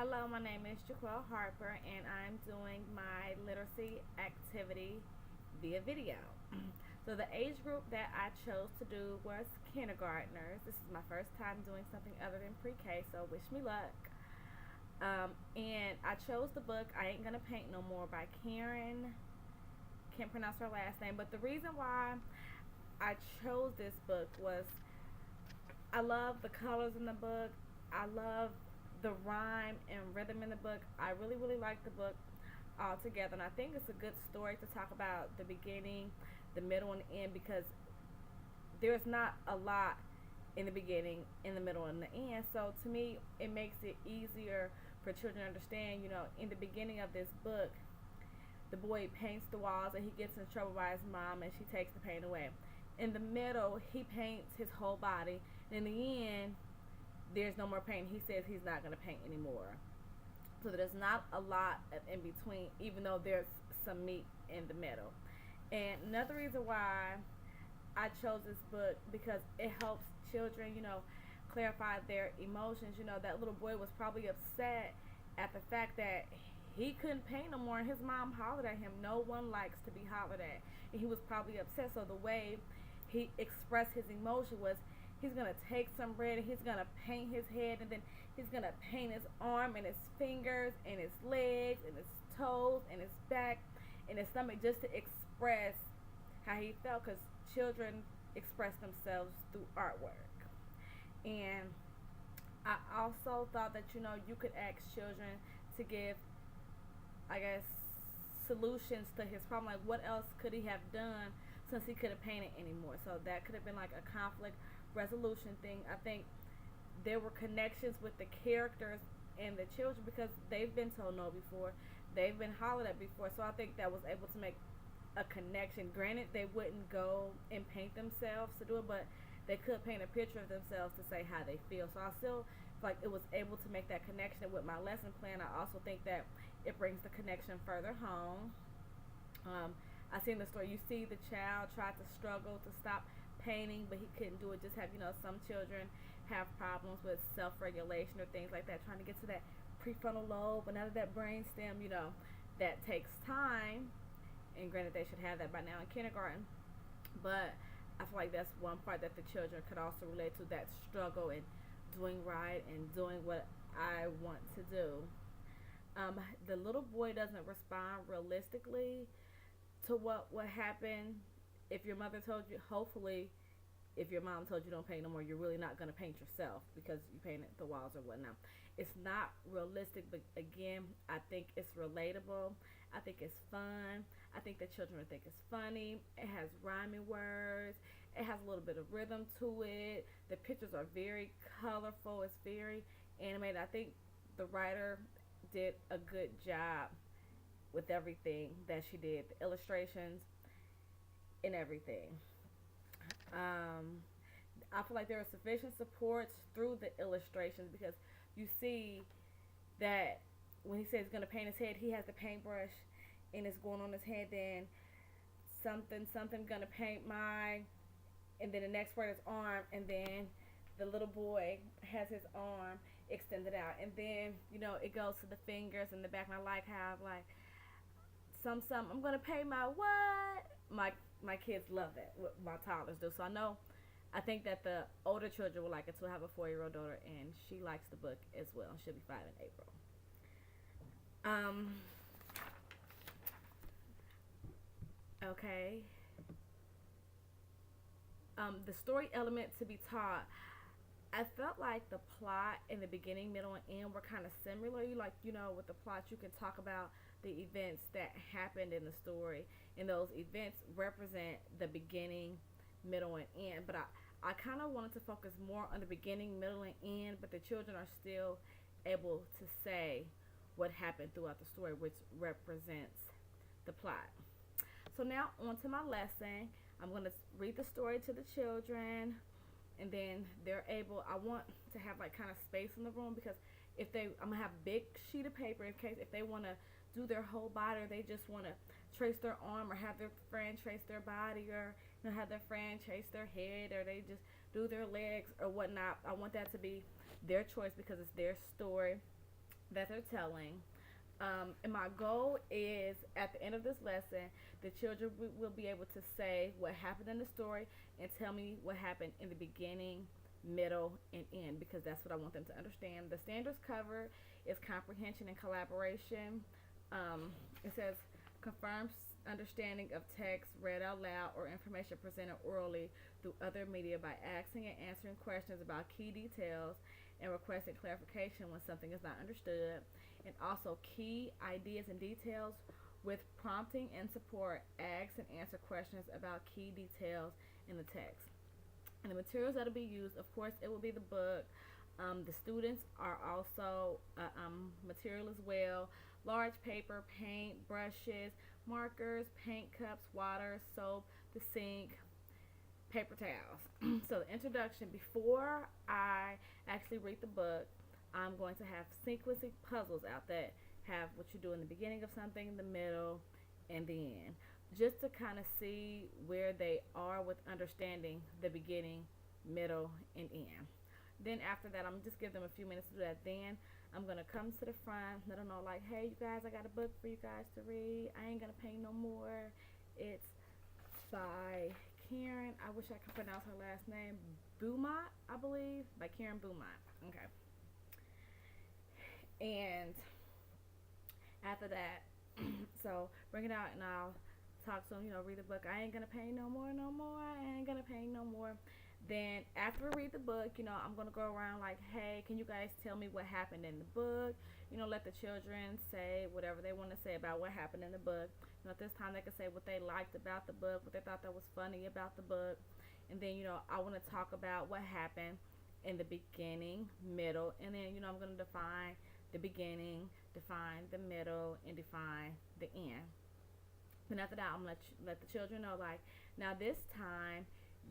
Hello, my name is Jaquel Harper, and I'm doing my literacy activity via video. So the age group that I chose to do was kindergartners. This is my first time doing something other than pre-K, so wish me luck. And I chose the book I Ain't Gonna Paint No More by Karen. Can't pronounce her last name, but the reason why I chose this book was I love the colors in the book. I love the rhyme and rhythm in the book. I really like the book altogether, and I think it's a good story to talk about the beginning, the middle, and the end, because there's not a lot in the beginning, in the middle, and the end. So to me, it makes it easier for children to understand. In the beginning of this book, the boy paints the walls and he gets in trouble by his mom and she takes the paint away. In the middle, he paints his whole body. And in the end, there's no more paint. He says he's not going to paint anymore. So there's not a lot of in between, even though there's some meat in the middle. And another reason why I chose this book, because it helps children, clarify their emotions. That little boy was probably upset at the fact that he couldn't paint no more, and his mom hollered at him. No one likes to be hollered at, and he was probably upset. So the way he expressed his emotion was he's gonna take some red and he's gonna paint his head, and then he's gonna paint his arm and his fingers and his legs and his toes and his back and his stomach, just to express how he felt, because children express themselves through artwork. And I also thought that you could ask children to give, I guess, solutions to his problem. Like, what else could he have done since he couldn't paint it anymore? So that could have been like a conflict resolution thing. I think there were connections with the characters and the children, because they've been told no before, they've been hollered at before. So I think that was able to make a connection. Granted, they wouldn't go and paint themselves to do it, but they could paint a picture of themselves to say how they feel. So I still feel like it was able to make that connection with my lesson plan. I also think that it brings the connection further home. I seen the story. You see the child tried to struggle to stop painting, but he couldn't do it. Just have, some children have problems with self-regulation or things like that, trying to get to that prefrontal lobe, but out of that brain stem, that takes time. And granted, they should have that by now in kindergarten. But I feel like that's one part that the children could also relate to, that struggle and doing right and doing what I want to do. The little boy doesn't respond realistically to what would happen if your mother told you. Hopefully, if your mom told you don't paint no more, you're really not going to paint yourself because you painted the walls or whatnot. It's not realistic, but again, I think it's relatable. I think it's fun. I think that children would think it's funny. It has rhyming words. It has a little bit of rhythm to it. The pictures are very colorful. It's very animated. I think the writer did a good job with everything that she did, the illustrations and everything. I feel like there are sufficient supports through the illustrations, because you see that when he says he's going to paint his head, he has the paintbrush and it's going on his head. Then something going to paint my, and then the next word is arm, and then the little boy has his arm extended out, and then it goes to the fingers and the back. And I like how, like, some I'm gonna pay my what. My kids love that. What my toddlers do. So I think that the older children will like it too. I have a 4-year-old daughter, and she likes the book as well. She'll be 5 in April. Okay. The story element to be taught. I felt like the plot in the beginning, middle, and end were kind of similar. With the plot, you can talk about the events that happened in the story, and those events represent the beginning, middle, and end. But I kind of wanted to focus more on the beginning, middle, and end, but the children are still able to say what happened throughout the story, which represents the plot. So now on to my lesson. I'm going to read the story to the children, and then they're able, I want to have like kind of space in the room, because I'm going to have a big sheet of paper in case if they want to do their whole body, or they just want to trace their arm, or have their friend trace their body, or have their friend trace their head, or they just do their legs or whatnot. I want that to be their choice because it's their story. that they're telling. And my goal is at the end of this lesson, the children will be able to say what happened in the story and tell me what happened in the beginning, middle, and end, because that's what I want them to understand. The standards cover is comprehension and collaboration. It says confirms understanding of text read out loud or information presented orally through other media by asking and answering questions about key details and requesting clarification when something is not understood, and also key ideas and details with prompting and support. Ask and answer questions about key details in the text. And the materials that will be used, of course, it will be the book. The students are also material as well. Large paper, paint, brushes, markers, paint cups, water, soap, the sink, paper towels. So the introduction, before I actually read the book, I'm going to have sequencing puzzles out that have what you do in the beginning of something, the middle, and the end, just to kind of see where they are with understanding the beginning, middle, and end. Then after that, I'm just give them a few minutes to do that. Then I'm gonna come to the front, let them know like, hey, you guys, I got a book for you guys to read. I ain't gonna paint no more. It's by Karen. I wish I could pronounce her last name. Beaumont, I believe, by Karen Beaumont. Okay. And after that, so bring it out and I'll talk to them, read the book. I ain't gonna paint no more, no more. I ain't gonna paint no more. Then after we read the book, I'm gonna go around like, hey, can you guys tell me what happened in the book? Let the children say whatever they want to say about what happened in the book. At this time they can say what they liked about the book, what they thought that was funny about the book. And then, I want to talk about what happened in the beginning, middle, and then, I'm gonna define the beginning, define the middle, and define the end. And after that, I'm gonna let the children know, like, now this time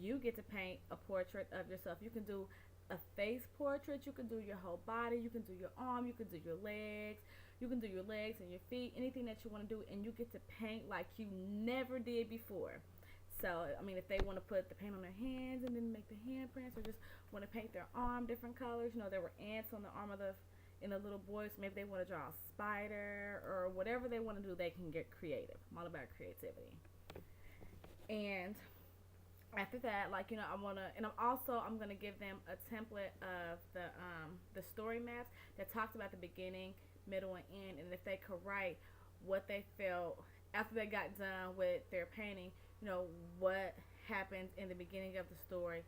you get to paint a portrait of yourself. You can do a face portrait, you can do your whole body, you can do your arm, you can do your legs, and your feet, anything that you want to do, and you get to paint like you never did before. So, if they want to put the paint on their hands and then make the handprints, or just want to paint their arm different colors, there were ants on the arm of the little boys. Maybe they want to draw a spider or whatever they want to do. They can get creative. I'm all about creativity. And after that, I'm gonna give them a template of the story maps that talks about the beginning, middle, and end, and if they could write what they felt after they got done with their painting, what happened in the beginning of the story,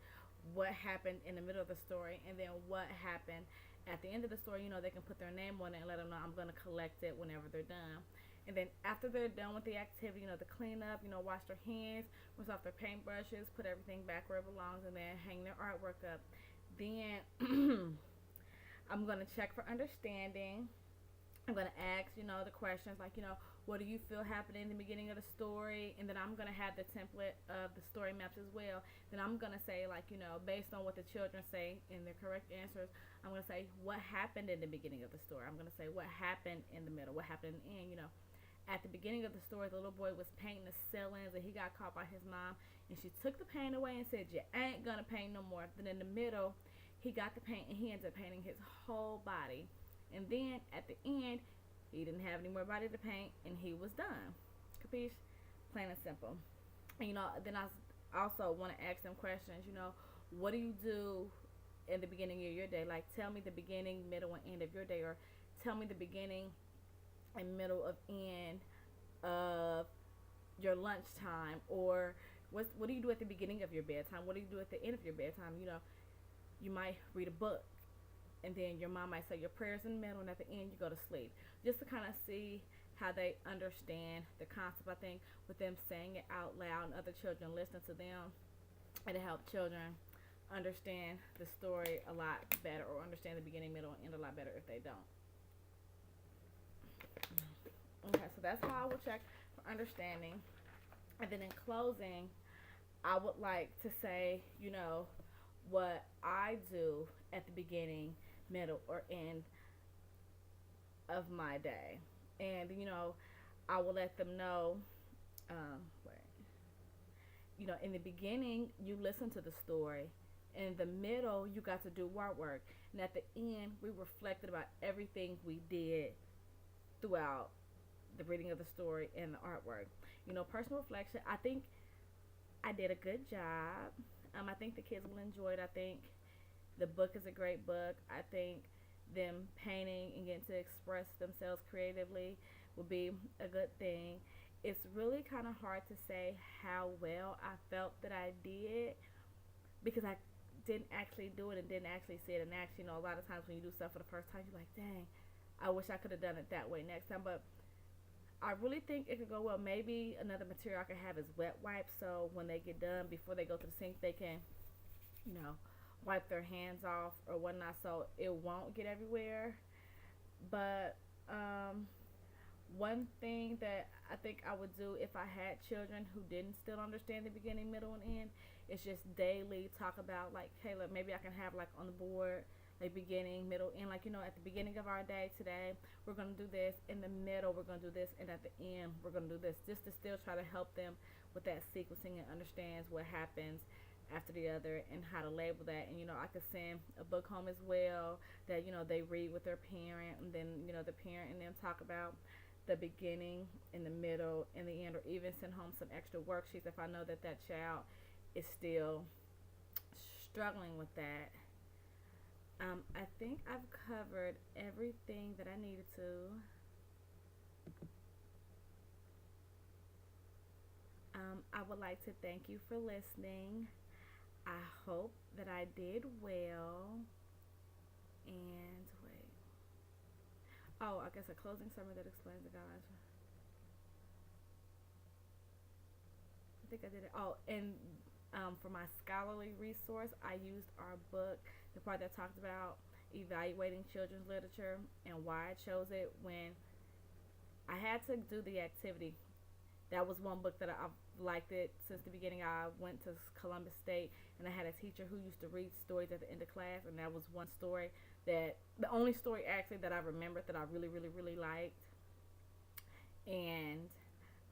what happened in the middle of the story, and then what happened at the end of the story. They can put their name on it and let them know I'm gonna collect it whenever they're done. And then after they're done with the activity, the cleanup, wash their hands, rinse off their paintbrushes, put everything back where it belongs, and then hang their artwork up. Then I'm going to check for understanding. I'm going to ask, the questions like, what do you feel happened in the beginning of the story? And then I'm going to have the template of the story maps as well. Then I'm going to say, like, based on what the children say in their correct answers, I'm going to say what happened in the beginning of the story. I'm going to say what happened in the middle, what happened in the end, At the beginning of the story, the little boy was painting the ceilings, and he got caught by his mom, and she took the paint away and said, you ain't going to paint no more. Then in the middle, he got the paint, and he ended up painting his whole body. And then at the end, he didn't have any more body to paint, and he was done. Capiche? Plain and simple. And, then I also want to ask them questions, what do you do in the beginning of your day? Like, tell me the beginning, middle, and end of your day, or tell me the beginning and middle of end of your lunchtime, or what do you do at the beginning of your bedtime? What do you do at the end of your bedtime? You might read a book, and then your mom might say your prayers in the middle, and at the end you go to sleep, just to kind of see how they understand the concept. I think with them saying it out loud and other children listening to them, it'll help children understand the story a lot better, or understand the beginning, middle, and end a lot better if they don't. Okay, so that's how I will check for understanding. And then in closing, I would like to say, what I do at the beginning, middle, or end of my day. And, I will let them know, in the beginning, you listen to the story, In the middle, you got to do artwork. And at the end, we reflected about everything we did throughout the reading of the story and the artwork. You know, personal reflection, I think I did a good job. I think the kids will enjoy it. I think the book is a great book. I think them painting and getting to express themselves creatively would be a good thing. It's really kind of hard to say how well I felt that I did because I didn't actually do it and didn't actually see it in action. You know, a lot of times when you do stuff for the first time, you're like, dang, I wish I could have done it that way next time. But I really think it could go well. Maybe another material I could have is wet wipes, so when they get done, before they go to the sink, they can, you know, wipe their hands off or whatnot, so it won't get everywhere. But one thing that I think I would do if I had children who didn't still understand the beginning, middle, and end is just daily talk about, like, hey, look, maybe I can have like on the board, like beginning, middle, end. Like, you know, at the beginning of our day today, we're going to do this. In the middle, we're going to do this. And at the end, we're going to do this. Just to still try to help them with that sequencing and understands what happens after the other and how to label that. And, you know, I could send a book home as well that, you know, they read with their parent. And then, you know, the parent and them talk about the beginning, in the middle, and the end. Or even send home some extra worksheets if I know that that child is still struggling with that. I think I've covered everything that I needed to. I would like to thank you for listening. I hope that I did well. And wait. Oh, I guess a closing summary that explains the guidelines. I think I did it. Oh, and for my scholarly resource, I used our book, the part that talked about evaluating children's literature and why I chose it. When I had to do the activity, that was one book that I've liked it since the beginning. I went to Columbus State and I had a teacher who used to read stories at the end of class, and that was one story that, the only story actually that I remembered that I really, really, really liked. And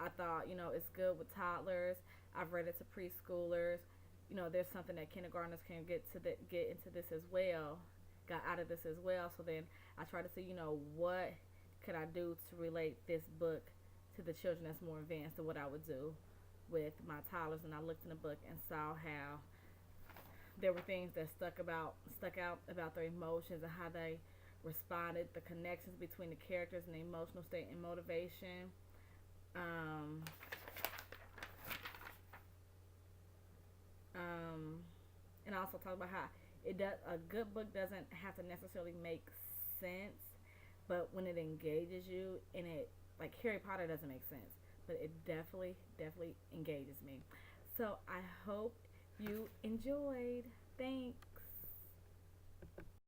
I thought, you know, it's good with toddlers. I've read it to preschoolers. You know, there's something that kindergartners can get into this as well, got out of this as well. So then I try to see, you know, what could I do to relate this book to the children that's more advanced than what I would do with my toddlers. And I looked in the book and saw how there were things that stuck out about their emotions and how they responded, the connections between the characters and the emotional state and motivation. And also talk about how a good book doesn't have to necessarily make sense, but when it engages you, and it, like Harry Potter doesn't make sense, but it definitely engages me. So I hope you enjoyed. Thanks.